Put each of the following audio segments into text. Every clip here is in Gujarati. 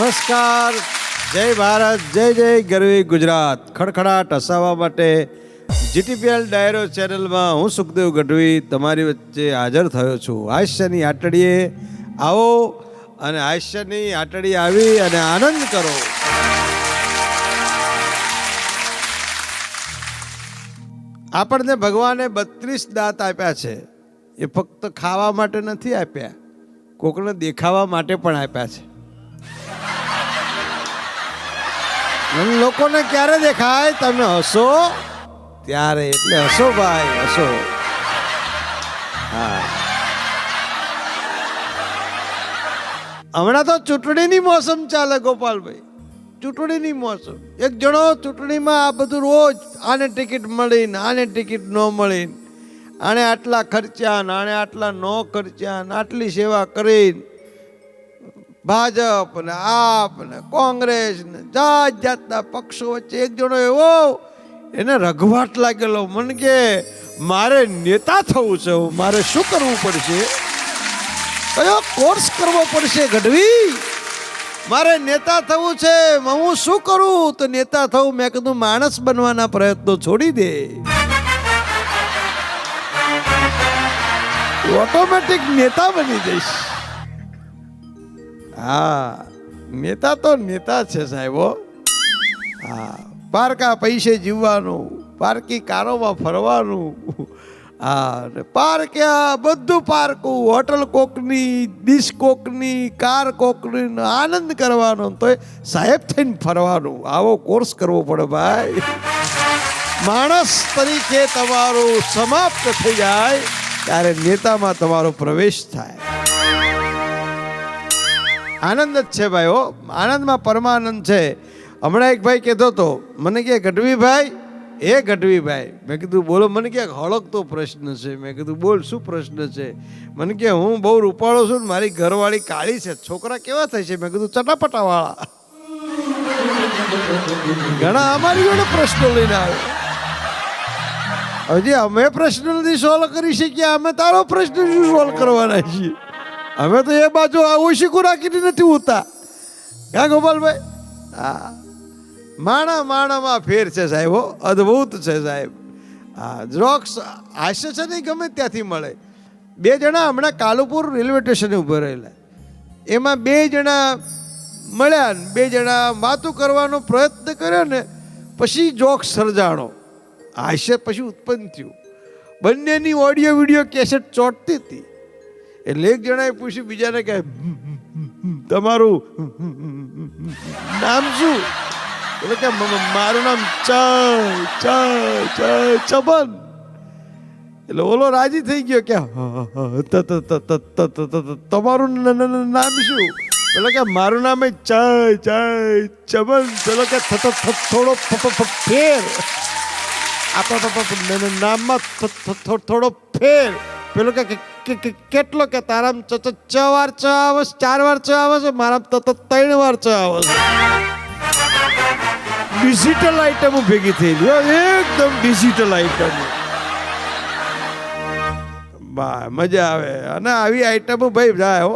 નમસ્કાર, જય ભારત, જય જય ગરવી ગુજરાત. ખડખડાટ હસાવવા માટે જીટીપીએલ ડાયરો ચેનલમાં હું સુખદેવ ગઢવી તમારી વચ્ચે હાજર થયો છું. હાસ્યની આટડીએ આવો અને હાસ્યની આટડીએ આવી અને આનંદ કરો. આપણને ભગવાને 32 દાંત આપ્યા છે. એ ફક્ત ખાવા માટે નથી આપ્યા, કોકને દેખાવા માટે પણ આપ્યા છે. લોકોને ક્યારે દેખાય? તમે હસો ત્યારે. એટલે હસો ભાઈ, હસો. હા, હમણાં તો ચૂંટણીની મોસમ ચાલે ગોપાલભાઈ, ચૂંટણીની મોસમ. એક જણો ચૂંટણીમાં આ બધું રોજ આને ટિકિટ મળી, આને ટિકિટ ન મળી, આણે આટલા ખર્ચ્યા, આણે આટલા ન ખર્ચ્યા, આટલી સેવા કરી. ભાજપ ને આપ ને કોંગ્રેસ ને જાત જાતના પક્ષો વચ્ચે એક જણો એવો એને રઘવાટ લાગેલો. મને કે મારે નેતા થવું છે, મારે શું કરવું પડશે, કયો કોર્સ કરવો પડશે ગઢવી, મારે નેતા થવું છે, હું શું કરું? તો નેતા થવું, મેં કીધું માણસ બનવાના પ્રયત્નો છોડી દે, ઓટોમેટિક નેતા બની જઈશ. હા, નેતા તો નેતા છે સાહેબો. હા, પારકા પૈસે જીવવાનું, પારકી કારોમાં ફરવાનું. હા, પારક્યા બધું પારકું, હોટલ કોકની, ડીશ કોકની, કાર કોકની, આનંદ કરવાનો, તો સાહેબ થઈને ફરવાનું. આવો કોર્સ કરવો પડે ભાઈ. માણસ તરીકે તમારું સમાપ્ત થઈ જાય ત્યારે નેતામાં તમારો પ્રવેશ થાય. આનંદ જ છે ભાઈ. હો, આનંદમાં પરમાનંદ છે. હમણાં એક ભાઈ કહેતો હતો મને કે ગઢવીભાઈ, એ ગઢવીભાઈ, મેં કીધું બોલો. મને કે હળકતો પ્રશ્ન છે. મેં કીધું બોલ, શું પ્રશ્ન છે? મને કે હું બહુ રૂપાળો છું ને મારી ઘરવાળી કાળી છે, છોકરા કેવા થાય છે? મેં કીધું ચટાપટાવાળા. ઘણા અમારી જોડે પ્રશ્નો લઈને આવે. હજી અમે પ્રશ્ન નથી સોલ્વ કરી શક્યા, અમે તારો પ્રશ્ન શું સોલ્વ કરવાના છીએ? અમે તો એ બાજુ આવું શીખું રાખીને નથી હોતા. ક્યાં ગોપાલભાઈ? હા, માણામાં ફેર છે સાહેબો, અદ્ભુત છે સાહેબ. હા, જોક્સ હાસ્ય છે નહીં ગમે ત્યાંથી મળે. બે જણા હમણાં કાલુપુર રેલવે સ્ટેશને ઊભા રહેલા, એમાં બે જણા મળ્યા ને બે જણા વાતું કરવાનો પ્રયત્ન કર્યો ને પછી જોક્સ સર્જાણો, હાસ્ય પછી ઉત્પન્ન થયું. બંનેની ઓડિયો વિડીયો કેસેટ ચોંટતી હતી. એટલે એક જણાએ પૂછ્યું બીજાને કે તમારું નામ શું? એટલે કે મારું નામ ચબન. એટલે ઓલો રાજી થઈ ગયો કે તમારું નામ શું? એટલે કે મારું નામ ચબન. પેલો કે થોડો ફેર, આપણા નામમાં થોડો ફેર. પેલો કે કેટલો? કે તારામ 6 વાર ચ આવે, 4 વાર ચ આવે છે, મારા 3 વાર ચ આવે છે. ડિજિટલ આઈટમો ભેગી થયેલી, એકદમ ડિજિટલ આઈટમો. બા મજા આવે. અને આવી આઈટમો ભાઈ જાય હો.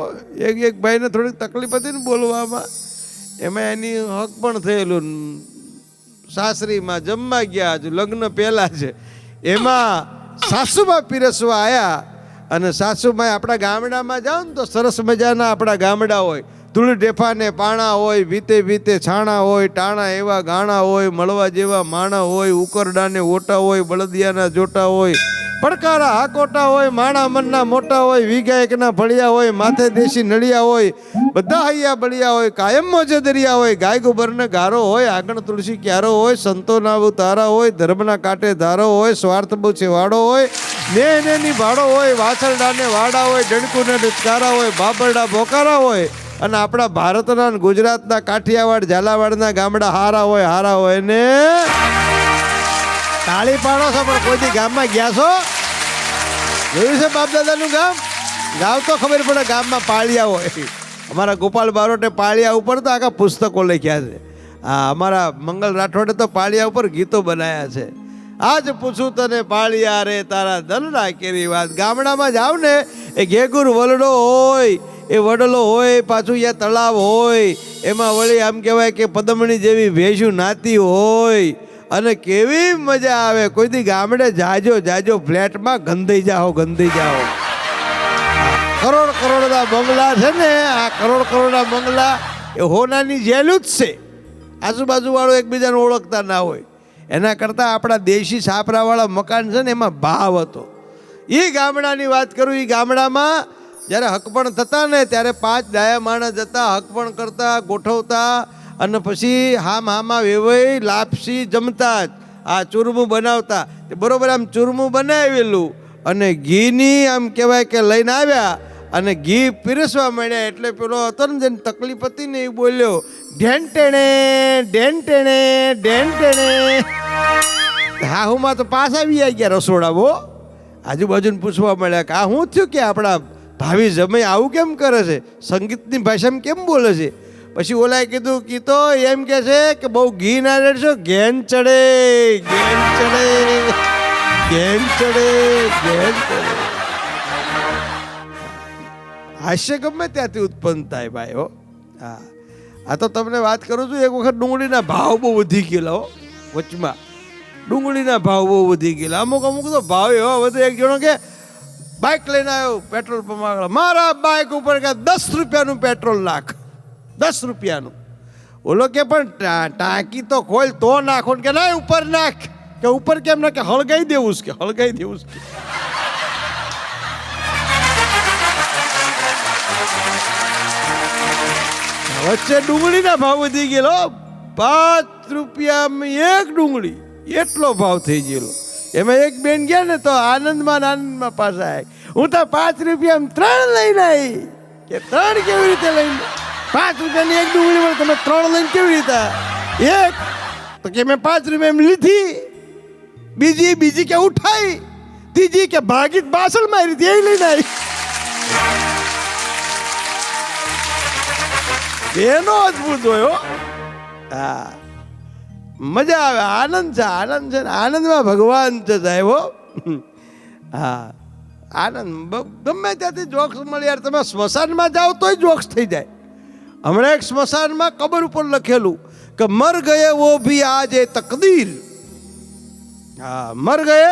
એક ભાઈને થોડીક તકલીફ હતી ને બોલવામાં, એમાં એની હક પણ થયેલું. સાસરીમાં જમવા ગયા, હજુ લગ્ન પહેલા છે, એમાં સાસુમાં પીરસવા આવ્યા. અને સાસુમાં આપણા ગામડામાં જાઓ ને તો સરસ મજાના આપણા ગામડા હોય, ધૂળ ઢેફાને પાણા હોય, વીતે છાણા હોય, ટાણા એવા ગાણા હોય, મળવા જેવા માણા હોય, ઉકરડાને ઓટા હોય, બળદિયાના જોટા હોય, પડકારા હાકોટા હોય, માણા મનના મોટા હોય, વીઘા એકના ભળિયા હોય, માથે દેશી નળિયા હોય, બધા હૈયા બળિયા હોય, કાયમ મોજે દરિયા હોય, ગાય ગોબરને ગારો હોય, આંગણ તુલસી ક્યારો હોય, સંતોના બહુ તારા હોય, ધર્મના કાંઠે ધારો હોય, સ્વાર્થ બહુ છેવાડો હોય, ને ભાડો હોય, વાછરડાને વાડા હોય, ડણકુને ડચકારા હોય, બાબરડા બોકારા હોય. અને આપણા ભારતના ગુજરાતના કાઠિયાવાડ ઝાલાવાડના ગામડા હારા હોય ને તાળી પાડો છો. પણ કોઈથી ગામમાં ગયા છો? જોયું છે બાપ દાદાનું ગામ? ગામ તો ખબર પડે, ગામમાં પાળિયા હોય. અમારા ગોપાલ બારોટે પાળિયા ઉપર તો આખા પુસ્તકો લખ્યા છે. હા, અમારા મંગલ રાઠોડે તો પાળિયા ઉપર ગીતો બનાવ્યા છે. આજ પૂછું તને પાળિયા રે તારા દલડા કેરી વાત. ગામડામાં જાવ ને, એ ઘેગુર વલડો હોય, એ વડલો હોય, પાછું અહીંયા તળાવ હોય, એમાં વળી આમ કહેવાય કે પદમણી જેવી ભેંસું નાતી હોય અને કેવી મજા આવે. કોઈ દી ગામડે જાજો ફ્લેટમાં ગંધાઈ જાઓ. કરોડ કરોડના બંગલા છે ને, આ કરોડના બંગલા એ હોનાની જેલું જ છે. આજુબાજુ વાળો એકબીજાને ઓળખતા ના હોય. એના કરતાં આપણા દેશી છાપરાવાળા મકાન છે ને એમાં ભાવ હતો. એ ગામડાની વાત કરું. એ ગામડામાં જ્યારે હકપણ થતા ને ત્યારે 5 ડાયા માણસ જતા, હકપણ કરતા, ગોઠવતા અને પછી હામાં વેવાઈ લાપસી જમતા જ આ ચૂરમું બનાવતા. તે બરોબર આમ ચૂરમું બનાવેલું અને ઘીની આમ કહેવાય કે લઈને આવ્યા અને ઘી પીરસવા માંડ્યા. એટલે પેલો હતો ને જેને તકલીફ હતી ને એ બોલ્યો, ઢેંટેણે. હાહુમાં તો પાસ આવી ગયા રસોડાવો. આજુબાજુને પૂછવા મળ્યા કે આ શું થયું કે આપણા ભાવિ જમાઈ આવું કેમ કરે છે, સંગીતની ભાષામાં કેમ બોલે છે? પછી ઓલાએ કીધું કે તો એમ કે છે કે બહુ ઘી ના રેડશો, ઘેન ચડે. હાસ્ય ગમે ત્યાંથી ઉત્પન્ન થાય ભાઈ. હો હા, આ તો તમને વાત કરું છું. એક વખત ડુંગળીના ભાવ બહુ વધી ગયેલા હો. વચમાં ડુંગળીના ભાવ બહુ વધી ગયેલા. અમુક તો ભાવ એવા વધુ. એક જણો કે બાઇક લઈને આવ્યો પેટ્રોલ પંપ આગળ, મારા બાઇક ઉપર કે 10 રૂપિયાનું પેટ્રોલ નાખ, 10 રૂપિયાનું. ઓલો કે પણ ટાંકી તો ખોલ તો નાખો કે ના ઉપર નાખ. કે ઉપર કેમ ના કે હળગાઈ દેવું છે. વચ્ચે ડુંગળીના ભાવ વધી ગયેલો. 5 રૂપિયામાં એક ડુંગળી, એટલો ભાવ થઈ ગયેલો. એમાં એક બેન ગયા ને તો આનંદમાં પાછા આવી. હું તો 5 રૂપિયામાં 3 લઈને આવી. કે 3 કેવી રીતે લઈને? 5 રૂપિયાની એક ડુંગળી મળે, તમે 3 લઈને કેવી રીતે? એક તો કે મેં 5 રૂપિયા લીધી, બીજી કે ઉઠાઈ, ત્રીજી કે ભાગી બાસણ મારી હતી, એ લઈને આવી. એનો અદભુત હોય. હા, મજા આવે, આનંદ છે. આનંદમાં ભગવાન છે સાહેબ. હા, આનંદ ગમે ત્યાંથી જોક્સ મળે યાર. તમે સ્મશાનમાં જાઓ તોય જોક્સ થઈ જાય. હમણાં એક સ્મશાનમાં કબર ઉપર લખેલું કે મર ગયે વો ભી આજ એ તકદીર. હા, મર ગયે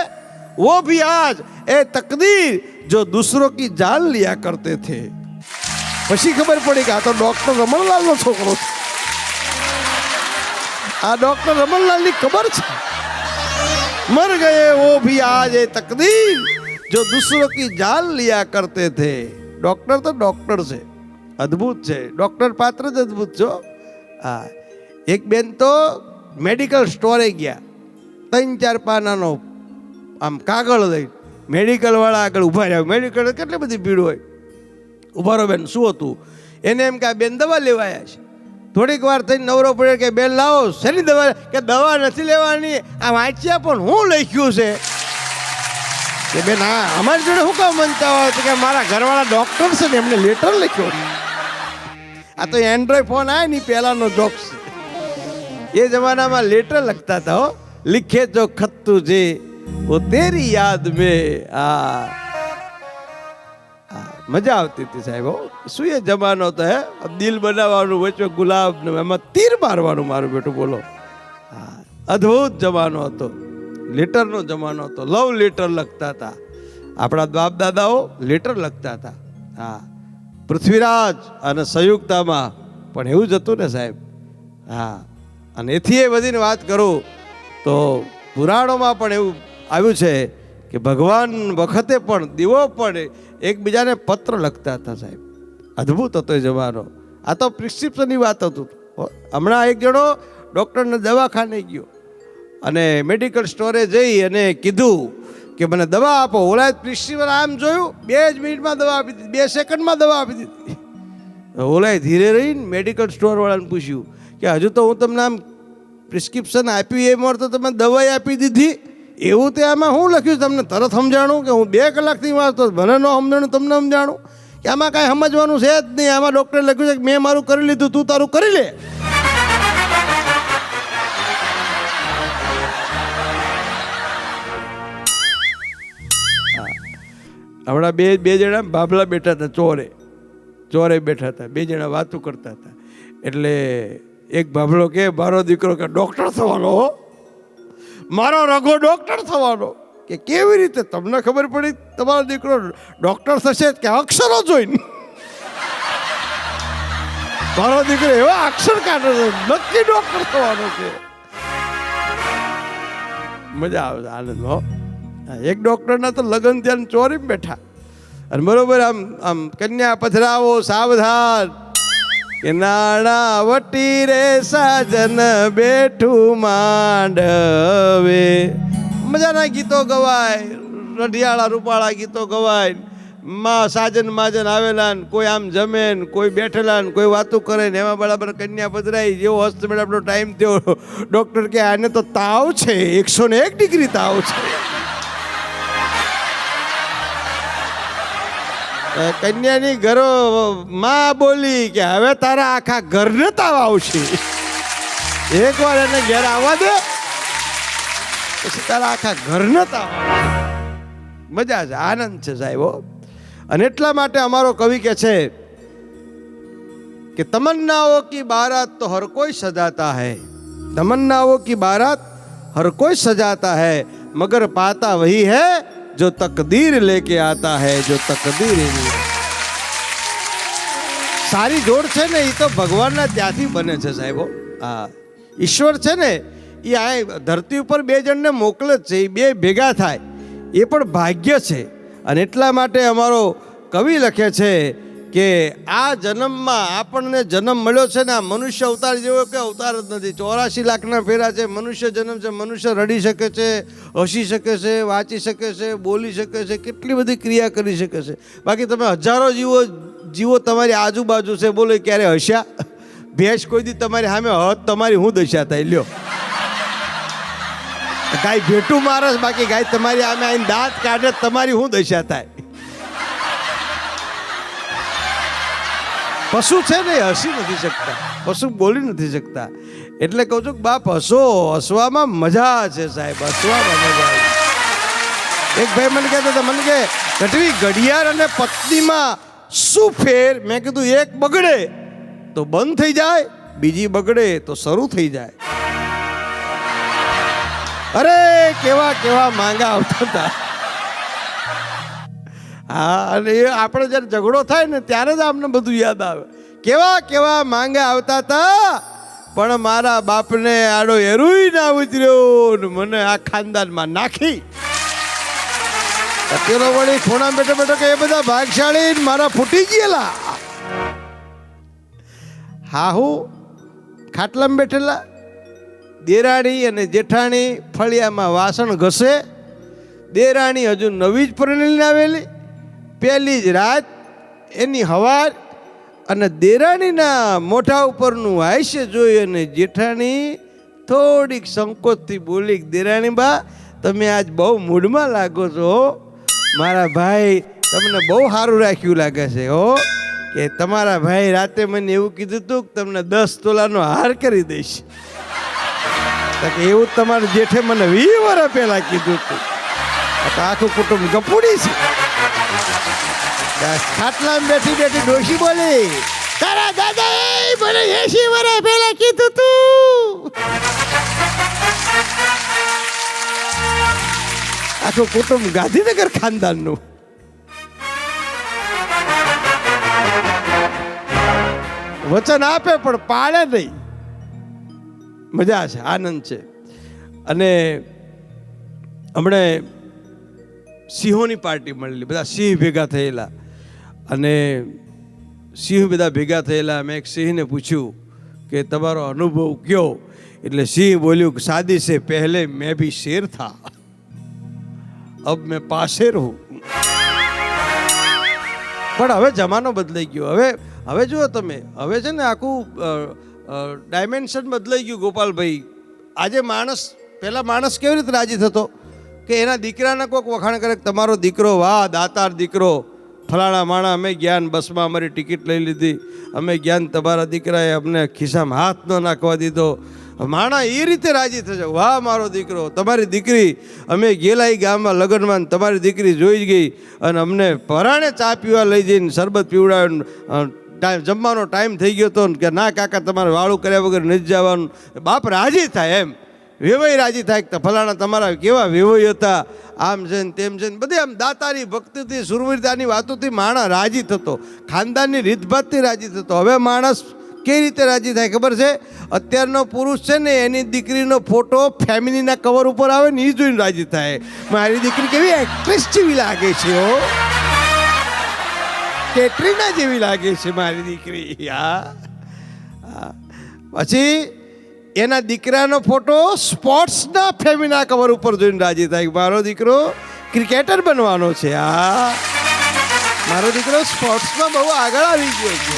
વો ભી આજ એ તકદીર જો દૂસરો કી જાન लिया करते थे. પછી ખબર પડી કે આ તો ડોક્ટર રમણલાલનો છોકરો છે. આ ડોક્ટર રમણલાલની ખબર છે. મર ગયે વો ભી આજ એ તકદીર જો દૂસરો કી જાન लिया करते थे. ડોક્ટર તો ડોક્ટર છે, અદ્ભુત છે. ડોક્ટર પાત્ર જ અદ્ભુત છો. હા, એક બેન તો મેડિકલ સ્ટોરે ગયા, 3-4 પાનાનો આમ કાગળ લઈ મેડિકલવાળા આગળ ઊભા રહ્યા. મેડિકલ કેટલી બધી ભીડ હોય. ઊભા રહો બેન, શું હતું? એને એમ કે આ બેન દવા લેવાયા છે. થોડીક વાર થઈને નવરો પડ્યો કે બેન લાવો. શેની દવા? કે દવા નથી લેવાની, આ વાંચ્યા પણ હું લખ્યું છે. કે બેન હા અમારી જોડે શું કામ બનતા હોય? તો કે મારા ઘરવાળા ડૉક્ટર છે ને એમને લેટર લખ્યો. આ તો એન્ડ્રોઈડ ફોન આવે ને પહેલાંનો જોક્સ. એ જમાનામાં લેટર લખતા હતા. હો, लिखे जो खत तुझे वो तेरी याद में. મજા આવતી હતી સાહેબ. શું એ જમાનો હતો હે? દિલ બનાવવાનું, વચ્ચે ગુલાબ ને એમાં તીર મારવાનું. મારું બેટું બોલો. હા, અદ્ભુત જમાનો હતો. લેટરનો જમાનો હતો. લવ લેટર લખતા હતા આપણા બાપ દાદાઓ. લેટર લખતા હતા. હા, પૃથ્વીરાજ અને સંયુક્તામાં પણ એવું જ હતું ને સાહેબ. હા, અને એથી એ બધીને વાત કરું તો પુરાણોમાં પણ એવું આવ્યું છે કે ભગવાન વખતે પણ દીવો પણ એકબીજાને પત્ર લખતા હતા સાહેબ. અદ્ભુત હતો એ જમાનો. આ તો પ્રિસ્ક્રિપ્શનની વાત હતું. હમણાં એક જણો ડૉક્ટરને દવાખાને ગયો અને મેડિકલ સ્ટોરે જઈ અને કીધું કે મને દવા આપો. ઓલા પ્રિસ્ક્રિપ્શન આમ જોયું, 2 જ મિનિટમાં દવા આપી દીધી, 2 સેકન્ડમાં દવા આપી દીધી. ઓલાએ ધીરે રહીને મેડિકલ સ્ટોરવાળાને પૂછ્યું કે હજુ તો હું તમને આમ પ્રિસ્ક્રિપ્શન આપ્યું એ મળતો તમે દવાઈ આપી દીધી. એવું તે આમાં શું લખ્યું તમને તરત સમજાણું? કે હું 2 કલાકથી વાંચતો, મને ન સમજાણું, તમને સમજાણું? કે આમાં કાંઈ સમજવાનું છે જ નહીં. આમાં ડૉક્ટરે લખ્યું છે કે મેં મારું કરી લીધું, તું તારું કરી લે. હમણાં બે જણા બાબલા બેઠા હતા. ચોરે બેઠા હતા. 2 જણા વાતો કરતા હતા. એટલે એક બાબલો કે મારો દીકરો કે ડૉક્ટર થવાનો, મારો રઘો ડૉક્ટર થવાનો. કે કેવી રીતે તમને ખબર પડી તમારો દીકરો ડૉક્ટર થશે? કે અક્ષરો જોઈને મારો દીકરો એવા અક્ષર કાઢે છે, નક્કી ડૉક્ટર થવાનો છે. મજા આવે છે આનંદમાં. એક ડૉક્ટરના તો લગ્ન ત્યાં ચોરી બેઠા અને બરોબર આમ આમ કન્યા પધરાવો સાવધાન કે નાણા વટી રે સાજન બેઠું માંડવે. મજાના ગીતો ગવાય, રઢિયાળા રૂપાળા ગીતો ગવાય. માં સાજન માજન આવેલા ને કોઈ આમ જમે ને કોઈ બેઠેલા ને કોઈ વાતું કરે ને એમાં બરાબર કન્યા પધરાઈ. જેવો હસ્તમેળાપનો ટાઈમ થયો, ડૉક્ટર કે આને તો તાવ છે, 101 ડિગ્રી તાવ છે. કન્યાની ઘરો માં બોલી કે હવે તારા આખા ઘરને તાવ આવશે, એકવાર એને ઘેર આવવા દે પછી તારા આખા ઘરને તાવ. મજા છે, આનંદ છે સાહેબો. અને એટલા માટે અમારો કવિ કહે છે કે તમન્નાઓ કી બારાત તો હર કોઈ સજાતા હૈ, તમન્નાઓ કી બારાત હર કોઈ સજાતા હૈ, મગર પાતા વહી હૈ जो तकदीर लेके आता है, जो तकदीर. સારી જોડ છે ને એ તો ભગવાનના ત્યાંથી બને છે સાહેબો. હા, ઈશ્વર છે ને એ આ ધરતી ઉપર બે જણને મોકલે જ છે, એ બે ભેગા થાય એ પણ ભાગ્ય છે. અને એટલા માટે અમારો કવિ લખે છે કે આ જન્મમાં આપણને જન્મ મળ્યો છે ને આ મનુષ્ય અવતાર જેવો કે અવતાર જ નથી. 84 લાખના ફેરા છે. મનુષ્ય જન્મ છે. મનુષ્ય રડી શકે છે, હસી શકે છે, વાંચી શકે છે, બોલી શકે છે, કેટલી બધી ક્રિયા કરી શકે છે. બાકી તમે હજારો જીવો તમારી આજુબાજુ છે, બોલો ક્યારે હસ્યા? ભેંસ કોઈ દી તમારી સામે હદ તમારી હું દશા થાય? લ્યો, ગાય ભેટું મારસ, બાકી ગાય તમારી સામે આવીને દાંત કાઢે તમારી હું દશા થાય? પશુ છે ને હસી નથી શકતા, પશુ બોલી નથી શકતા. એટલે કહું છું કે બાપ હસો, હસવામાં મજા છે સાહેબ, હસવામાં મજા છે. એક ભાઈ મને કહેતા હતા, મને કે ગઢવી ઘડિયાળ અને પત્નીમાં શું ફેર? મેં કીધું એક બગડે તો બંધ થઈ જાય, બીજી બગડે તો શરૂ થઈ જાય. અરે કેવા કેવા માંગા આવતા હતા. હા, અને એ આપણે જ્યારે ઝઘડો થાય ને ત્યારે જ આપણને બધું યાદ આવે. કેવા કેવા માંગા આવતા હતા, પણ મારા બાપને આડો એરુય ના ઉતર્યો ને મને આ ખાનદાનમાં નાખી. પેલો વળી ખૂણા બેઠો બેઠો કે એ બધા ભાગશાળી મારા ફૂટી ગયેલા. હા, હું ખાટલામાં બેઠેલા, દેરાણી અને જેઠાણી ફળિયામાં વાસણ ઘસે. દેરાણી હજુ નવી જ પરણેલી આવેલી, પહેલી જ રાત એની હવાર, અને દેરાણીના મોઢા ઉપરનું હાસ્ય જોઈ અને જેઠાણી થોડીક સંકોચથી બોલી, દેરાણી બા તમે આજ બહુ મૂડમાં લાગો છો, મારા ભાઈ તમને બહુ સારું રાખ્યું લાગે છે હો. કે તમારા ભાઈ રાતે મને એવું કીધું હતું કે તમને 10 તોલાનો હાર કરી દઈશ. કે એવું તમારા જેઠે મને 20 વર્ષ પહેલા કીધું હતું. આખું કુટુંબ ગપુડી છે. ખાટલામાં બેઠી બેઠી ડોશી બોલી, તારા દાદાએ મને 80 વર્ષ પહેલા કીધું તું. આખું કુટુંબ ગાંધીનગર ખાનદાનનું. વચન આપે પણ પાળે નહીં. મજા છે, આનંદ છે. અને હમણે સિંહોની પાર્ટી મળેલી, બધા સિંહ ભેગા થયેલા. અને સિંહ બધા ભેગા થયેલા. મેં એક સિંહને પૂછ્યું કે તમારો અનુભવ કયો? એટલે સિંહ બોલ્યું કે શાદી સે પહેલે મેં ભી શેર થા, અબ મેં પાશેર હું. પણ હવે જમાનો બદલાઈ ગયો. હવે જુઓ તમે, હવે છે ને આખું ડાયમેન્શન બદલાઈ ગયું ગોપાલભાઈ. આજે પહેલા માણસ કેવી રીતે રાજી થતો કે એના દીકરાને કોઈક વખાણ કરે, તમારો દીકરો વાહ દાતાર દીકરો, ફલાણા માણા અમે જ્ઞાન બસમાં અમારી ટિકિટ લઈ લીધી, અમે જ્ઞાન તમારા દીકરાએ અમને ખિસ્સામાં હાથ ન નાખવા દીધો. માણા એ રીતે રાજી થશે, વાહ મારો દીકરો, તમારી દીકરી, અમે ગેલા ગામમાં લગ્નમાં તમારી દીકરી જોઈ ગઈ અને અમને પરાણે ચા પીવા લઈ જઈને શરબત પીવડાવ્યું, જમવાનો ટાઈમ થઈ ગયો હતો કે ના કાકા તમારે વાળું કર્યા વગર નથી જવાનું. બાપ રાજી થાય, એમ વેવાઈ રાજી થાય કે ફલાણા તમારા કેવા વેવાઈ હતા, આમ છે ને તેમ છે ને બધી આમ દાતારી ભક્તિથી સુરવીરતાની વાતોથી માણસ રાજી થતો, ખાનદાનની રીતભાતથી રાજી થતો. હવે માણસ કઈ રીતે રાજી થાય ખબર છે? અત્યારનો પુરુષ છે ને એની દીકરીનો ફોટો ફેમિલીના કવર ઉપર આવે ને એ જોઈને રાજી થાય. મારી દીકરી કેવી એક્ટ્રેસ જેવી લાગે છે, હો કેટરીના જેવી લાગે છે મારી દીકરી. પછી એના દીકરાનો ફોટો સ્પોર્ટ્સના ફેમિલીના કવર ઉપર જોઈને રાજી થાય. મારો દીકરો ક્રિકેટર બનવાનો છે, મારો દીકરો સ્પોર્ટ્સમાં બહુ આગળ આવી ગયો છે.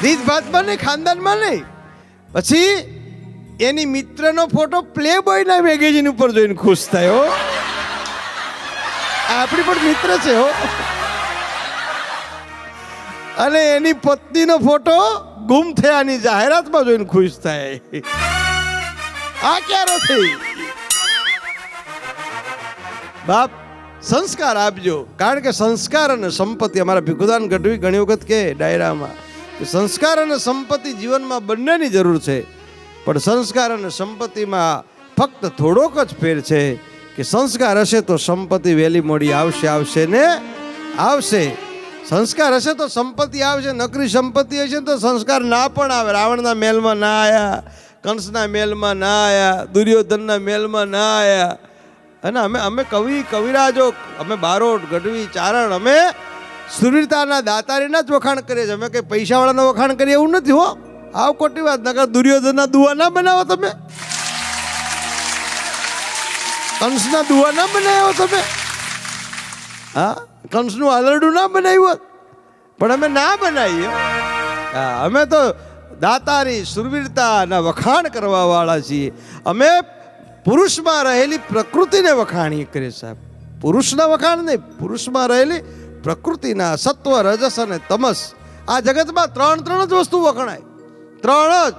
રીત ભાતમાં નહીં, ખાનદાનમાં નહીં. પછી એની મિત્રનો ફોટો પ્લે બોયના મેગેઝિન ઉપર જોઈને ખુશ થાય. હો આપણી પણ મિત્ર છે, હો. અને એની પત્નીનો ફોટો ગુમ થયાની જાહેરાતમાં જોઈને ખુશ થાય. આ ક્યારે થઈ? બાપ સંસ્કાર આપજો, કારણ કે સંસ્કાર અને સંપત્તિ, અમારા ભીખુદાન ગઢવી ઘણી વખત કહે ડાયરામાં કે સંસ્કાર અને સંપત્તિ જીવનમાં બંનેની જરૂર છે, પણ સંસ્કાર અને સંપત્તિમાં ફક્ત થોડોક જ ફેર છે કે સંસ્કાર હશે તો સંપત્તિ વહેલી મોડી આવશે ને આવશે. સંસ્કાર હશે તો સંપત્તિ આવશે, નકરી સંપત્તિ હશે તો સંસ્કાર ના પણ આવે. રાવણના મહેલમાં ના આવ્યા, કંસના મહેલમાં ના આવ્યા, દુર્યોધનના મહેલમાં ના આવ્યા. અને અમે કવિરાજો, અમે બારોટ, ગઢવી, ચારણ, અમે સુરવીરતાના દાતારીના જ વખાણ કરીએ છીએ. અમે કંઈ પૈસાવાળાના વખાણ કરીએ એવું નથી, હો. આવ ખોટી વાત. નકર દુર્યોધનના દુઆ ના બનાવો તમે, કંસના દુઆ ના બનાવ્યો તમે, કંસનું આલરડું ના બનાવ્યું, પણ અમે ના બનાવીએ. અમે તો દાતારી સુરવીરતાના વખાણ કરવા વાળા છીએ. અમે પુરુષમાં રહેલી પ્રકૃતિને વખાણીએ કરીએ સાહેબ. પુરુષના વખાણ નહીં, પુરુષમાં રહેલી પ્રકૃતિના સત્વ, રજસ અને તમસ. આ જગતમાં ત્રણ જ વસ્તુ વખણાય, ત્રણ જ.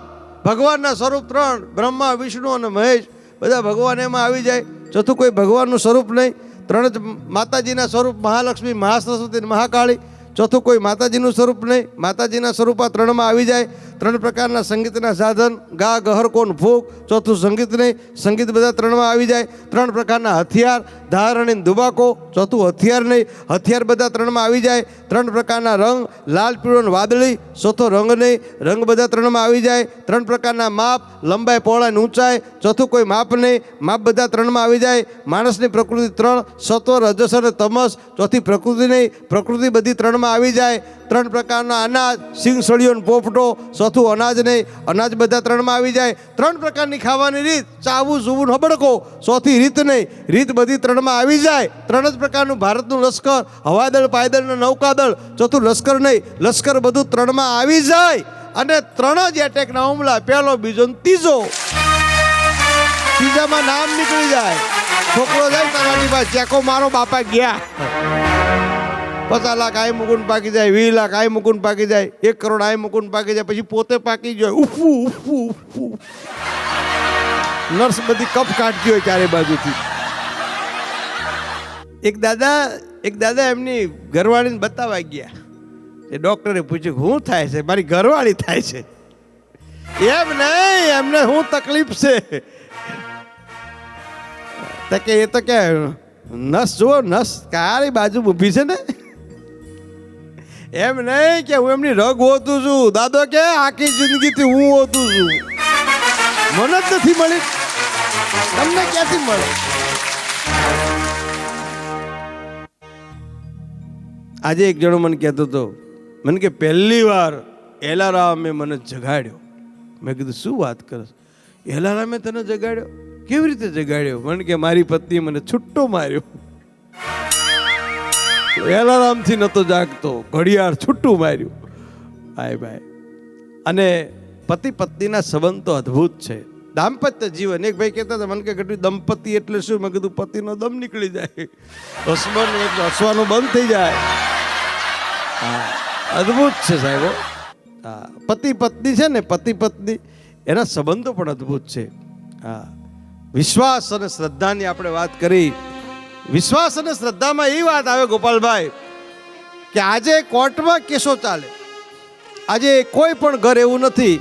ભગવાનના સ્વરૂપ ત્રણ, બ્રહ્મા, વિષ્ણુ અને મહેશ, બધા ભગવાન એમાં આવી જાય. ચોથું કોઈ ભગવાનનું સ્વરૂપ નહીં. ત્રણ જ માતાજીના સ્વરૂપ, મહાલક્ષ્મી, મહાસરસ્વતી, મહાકાળી. ચોથું કોઈ માતાજીનું સ્વરૂપ નહીં. માતાજીના સ્વરૂપ આ ત્રણમાં આવી જાય. ત્રણ પ્રકારના સંગીતના સાધન, ગા, ગહર, કોન, ફૂક. ચોથું સંગીત નહીં, સંગીત બધા ત્રણમાં આવી જાય. ત્રણ પ્રકારના હથિયાર, ધારણી, દુબાકો. ચોથું હથિયાર નહીં, હથિયાર બધા ત્રણમાં આવી જાય. ત્રણ પ્રકારના રંગ, લાલ, પીળો અને વાદળી. ચોથો રંગ નહીં, રંગ બધા ત્રણમાં આવી જાય. ત્રણ પ્રકારના માપ, લંબાઈ, પહોળાઈ, ઊંચાઈ. ચોથું કોઈ માપ નહીં, માપ બધા ત્રણમાં આવી જાય. માણસની પ્રકૃતિ ત્રણ, સત્વ, રજસ અને તમસ. ચોથી પ્રકૃતિ નહીં, પ્રકૃતિ બધી ત્રણમાં આવી જાય. ત્રણ પ્રકારના અનાજ, સિંગ, સળિયો અને પોપટો. ચોથું અનાજ નહીં, અનાજ બધા ત્રણમાં આવી જાય. ત્રણ પ્રકારની ખાવાની રીત, ચાવું, સૂવું, હબડકો. ચોથી રીત નહીં, રીત બધી ત્રણમાં આવી જાય. ત્રણ જ પ્રકારનું ભારતનું લશ્કર, હવાદળ, પાયદળ અને નૌકાદળ. ચોથું લશ્કર નહીં, લશ્કર બધું ત્રણમાં આવી જાય. અને ત્રણ જ એટેકના હુમલા, પહેલો, બીજો ને ત્રીજો. ત્રીજામાં નામ નીકળી જાય. છોકરો જાય તારાની પાસે, ચેકો મારો બાપા ગયા. 50 લાખ આય મુકુન પાકી જાય, 20 લાખ આય મુકુન પાકી જાય, 1 કરોડ આય મુકુન પાકી જાય. પછી પોતે પાકી જાય. ઉફું ઉફું ઉફું. નર્સ બધી કપ કાઢતી હોય ચારે બાજુથી. એક દાદા એમની ઘરવાળીને બતાવવા ગયા. એ ડૉક્ટરે પૂછ્યું શું થાય છે? મારી ઘરવાળી થાય છે. એમ નહીં, એમને શું તકલીફ છે? કે એ તો કે નસ જુઓ, નસ કારી બાજુ ઊભી છે ને. એમ નહીં કે હું એમની રગ હોતું છું. દાદો કે આખી જિંદગીથી હું હોતું છું, મને જ નથી મળી, તમને ક્યાંથી મળે? આજે એક જણો મને કહેતો હતો, મને કે પહેલી વાર એલારામે મને જગાડ્યો. મેં કીધું શું વાત કરે? એલારામે તને જગાડ્યો? કેવી રીતે જગાડ્યો? મને કે મારી પત્નીએ મને છૂટ્ટો માર્યો. એલારામથી નતો જાગતો, ઘડિયાળ છૂટું માર્યું. હાય ભાઈ. અને પતિ પત્નીના સંબંધ તો અદ્ભુત છે. દાંપત્ય જીવન, એક ભાઈ કહેતા હતા મને કે ઘટું દંપતિ એટલે શું? મેં કીધું પતિનો દમ નીકળી જાય, હસવાનું બંધ થઈ જાય. હા, અદ્ભુત છે સાહેબો. હા, પતિ પત્ની છે ને, પતિ પત્ની એના સંબંધો પણ અદ્ભુત છે. હા, વિશ્વાસ અને શ્રદ્ધાની આપણે વાત કરી. વિશ્વાસ અને શ્રદ્ધામાં એ વાત આવે ગોપાલભાઈ કે આજે કોર્ટમાં કેસો ચાલે, આજે કોઈ પણ ઘર એવું નથી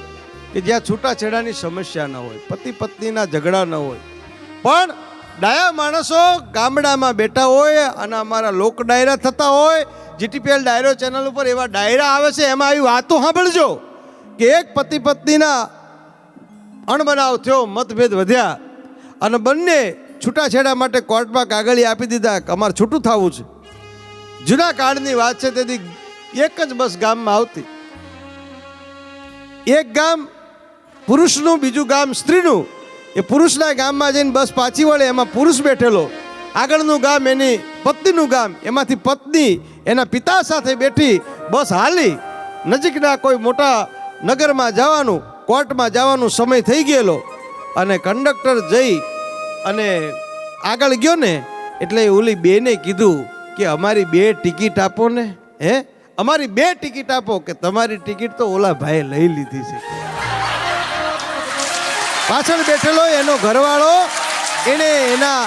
કે જ્યાં છૂટાછેડાની સમસ્યા ન હોય, પતિ પત્નીના ઝઘડા ન હોય. પણ ડાયા માણસો ગામડામાં બેઠા હોય અને અમારા લોક ડાયરા થતા હોય, જીટીપીએલ ડાયરો ચેનલ ઉપર એવા ડાયરા આવે છે, એમાં આવી વાતો સાંભળજો કે એક પતિ પત્નીના અણબનાવ થયો, મતભેદ વધ્યા અને બંને છૂટાછેડા માટે કોર્ટમાં કાગળી આપી દીધા કે અમારે છૂટું થવું છે. જૂના કાળની વાત છે, તેથી એક જ બસ ગામમાં આવતી. એક ગામ પુરુષનું, બીજું ગામ સ્ત્રીનું. એ પુરુષના ગામમાં જઈને બસ પાછી વળે, એમાં પુરુષ બેઠેલો. આગળનું ગામ એની પત્નીનું ગામ, એમાંથી પત્ની એના પિતા સાથે બેઠી બસ હાલી. નજીકના કોઈ મોટા નગરમાં જવાનું, કોર્ટમાં જવાનું સમય થઈ ગયેલો અને કંડક્ટર જઈ અને આગળ ગયો ને એટલે ઓલી બેને કીધું કે અમારી 2 ટિકિટ આપો ને. અમારી 2 ટિકિટ આપો. કે તમારી ટિકિટ તો ઓલા ભાઈએ લઈ લીધી છે. પાછળ બેઠેલો એનો ઘરવાળો, એણે એના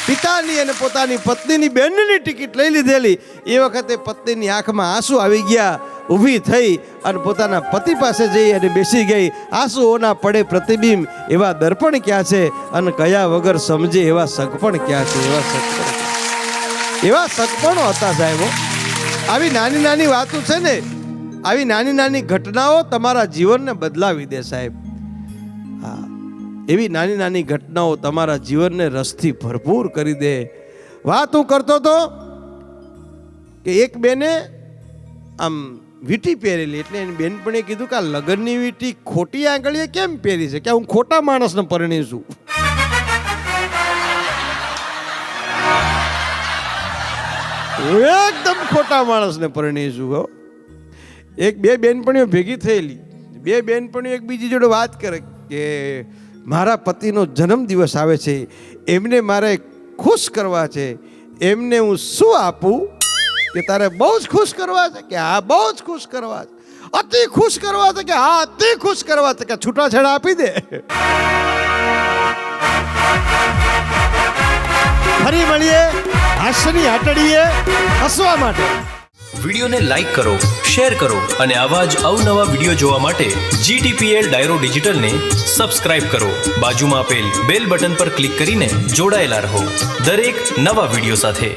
પિતાની અને પોતાની પત્નીની બેનની ટિકિટ લઈ લીધેલી. એ વખતે પત્નીની આંખમાં આંસુ આવી ગયા, ઊભી થઈ અને પોતાના પતિ પાસે જઈ અને બેસી ગઈ. આંસુઓના પડે પ્રતિબિંબ, એવા દર્પણ ક્યાં છે અને કયા વગર સમજે એવા સગપણ ક્યાં છે. એવા સગપણો હતા સાહેબો. આવી નાની નાની વાતો છે ને, આવી નાની નાની ઘટનાઓ તમારા જીવનને બદલાવી દે સાહેબ. હા, એવી નાની નાની ઘટનાઓ તમારા જીવનને રસથી ભરપૂર કરી દે. વાત હું કરતો હતો કે એક બેને આમ વીંટી પહેરેલી, એટલે એની બેનપણીએ કીધું કે આ લગ્નની વીંટી ખોટી આંગળીએ કેમ પહેરી છે? કે હું ખોટા માણસને પરણી છું. એકદમ ખોટા માણસને પરણી છું. એક 2 બેનપણીઓ ભેગી થયેલી. 2 બેનપણીઓ એકબીજી જોડે વાત કરે કે મારા પતિનો જન્મદિવસ આવે છે, એમને મારે ખુશ કરવા છે, એમને હું શું આપું? કે તારે બહુ જ ખુશ કરવા છે? કે હા બહુ જ ખુશ કરવા છે. અતિ ખુશ કરવા છે? કે હા અતિ ખુશ કરવા છે. કે છૂટાછેડા આપી દે. ફરી મળીએ હાસ્યની હાટડીએ હસવા માટે. વિડીયોને લાઈક કરો, શેર કરો અને આવા જ અવનવા વિડીયો જોવા માટે જીટીપીએલ ડાયરો ડિજિટલને સબસ્ક્રાઇબ કરો. બાજુમાં આપેલ બેલ બટન પર ક્લિક કરીને જોડાયેલા રહો દરેક નવા વિડીયો સાથે.